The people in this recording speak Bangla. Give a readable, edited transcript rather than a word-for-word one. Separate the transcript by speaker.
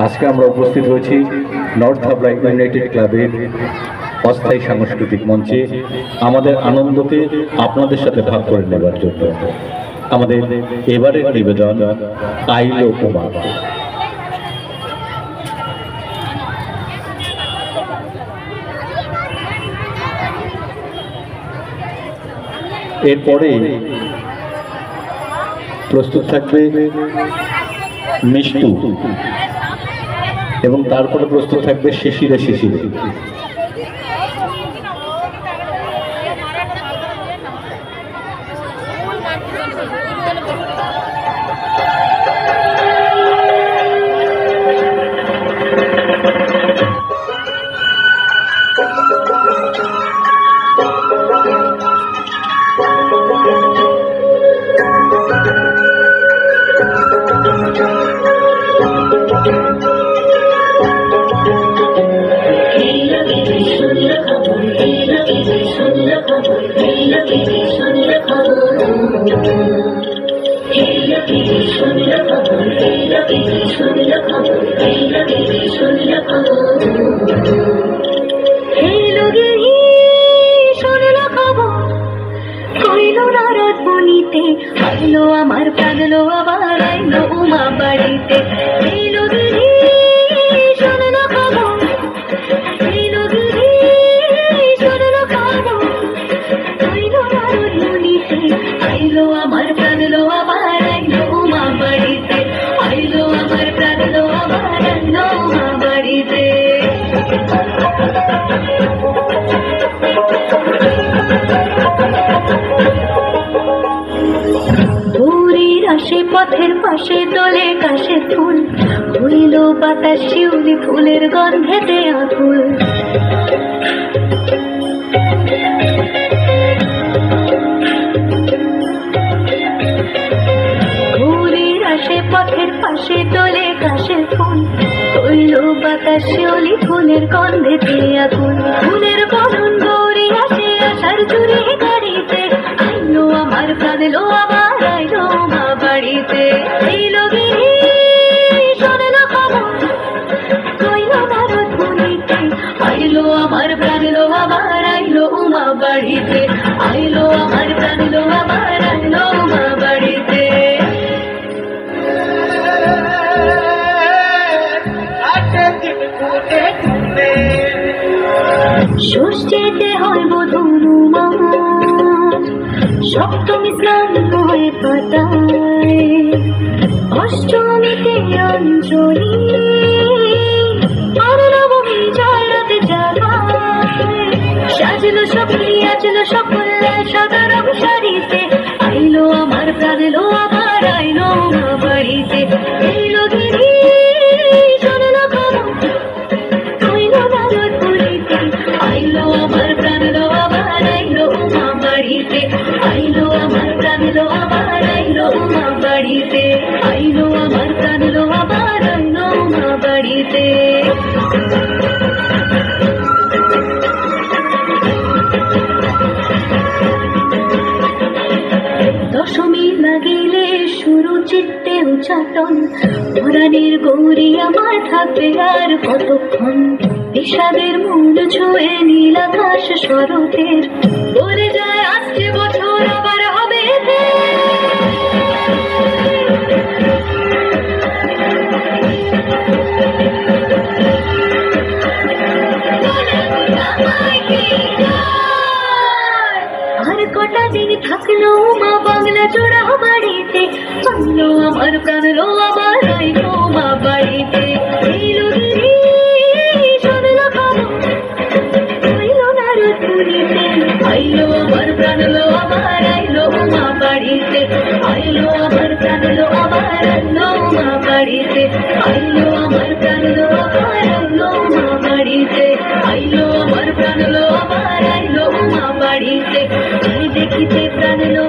Speaker 1: আজকে আমরা উপস্থিত হয়েছি নর্থ হাবড়া ইউনাইটেড ক্লাবের অস্থায়ী সাংস্কৃতিক মঞ্চে আমাদের আনন্দকে আপনাদের সাথে ভাগ করে নেবার জন্য। আমাদের এবারের নিবেদন আইলো উমা। এরপরে প্রস্তুত থাকবে মিষ্টু এবং তারপরে প্রস্তুত থাকবে শিশিরে শিশিরে।
Speaker 2: আইলো আমার প্রাণ লো আবার আইলো উমা বাড়িতে। আইলো গিরি শুনলো খবর, আইলো গিরি শুনলো খবর, আইলো নারদ মুনিতে। আইলো আমার প্রাণ লো আবার আইলো উমা বাড়িতে। আইলো আমার প্রাণ লো আবার আইলো উমা বাড়িতে। আশে পথের পাশে দোলে কাশে ফুল, হইল বাতাস শিউলি ফুলের গন্ধেতে আকুল। ঘুরির আশে পথের পাশে দোলে কাশে ফুল, হইল বাতাস শিউলি ফুলের গন্ধেতে আকুল। ফুলের বরণ গৌরী আসে আসার জুড়ে গাড়িতে। আইলো আমার প্রাণ লো আবার আইলো মা বাড়িতে। আইলো গিরি শুনলো খবর, কইলো নারদ মুনিতে। আইলো আমার প্রাণ লো আবার আইলো উমা বাড়িতে। আইলো আমার প্রাণ লো আবার আইলো উমা বাড়িতে। ষষ্ঠীতে হয় বধূ মা, সপ্তমী স্নান হয়ে পাতায়, অষ্টমীতে অঞ্জলি, আর নবমী জয় রাতে জাগায়। সাজলো সখী আজলো সকল সদরম শাড়িতে। আইলো আমার প্রাণ লো আবার আইলো মা বাড়িতে। আইলো গিরি শুনলো খবর, কইলো নারদ মুনিতে। আইলো আমার প্রাণ লো আবার আইলো উমা বাড়িতে। আইলো আমার প্রাণ লো আবার আইলো উমা বাড়িতে। আইলো আমার প্রাণ লো আবার আইলো উমা বাড়িতে। দশমী লাগিলে শুরু চিত্তে উচ্চাটন, পরাণের গৌরী আমার থাকবে আর কতক্ষণ। বিষাদের মূল ছুঁয়ে নীল আকাশ শরতের, বলে যায় আসছে বছর আবার হবে। আর কটা দিন থাকলো মা বাংলা জোড়া বাড়িতে। আইলো আমার প্রাণ লো আবার আইলো মা বাড়িতে। আইলো গিরি শুনলো খবর, কইলো নারদ মুনিতে। আইলো আমার প্রাণ লো আবার আইলো উমা বাড়িতে। আইলো আমার প্রাণ লো আবার আইলো উমা বাড়িতে। আইলো আমার প্রাণ লো আবার আইলো উমা বাড়িতে। আইলো আমার প্রাণ লো আবার আইলো উমা বাড়িতে। দেখিতে প্রাণ লো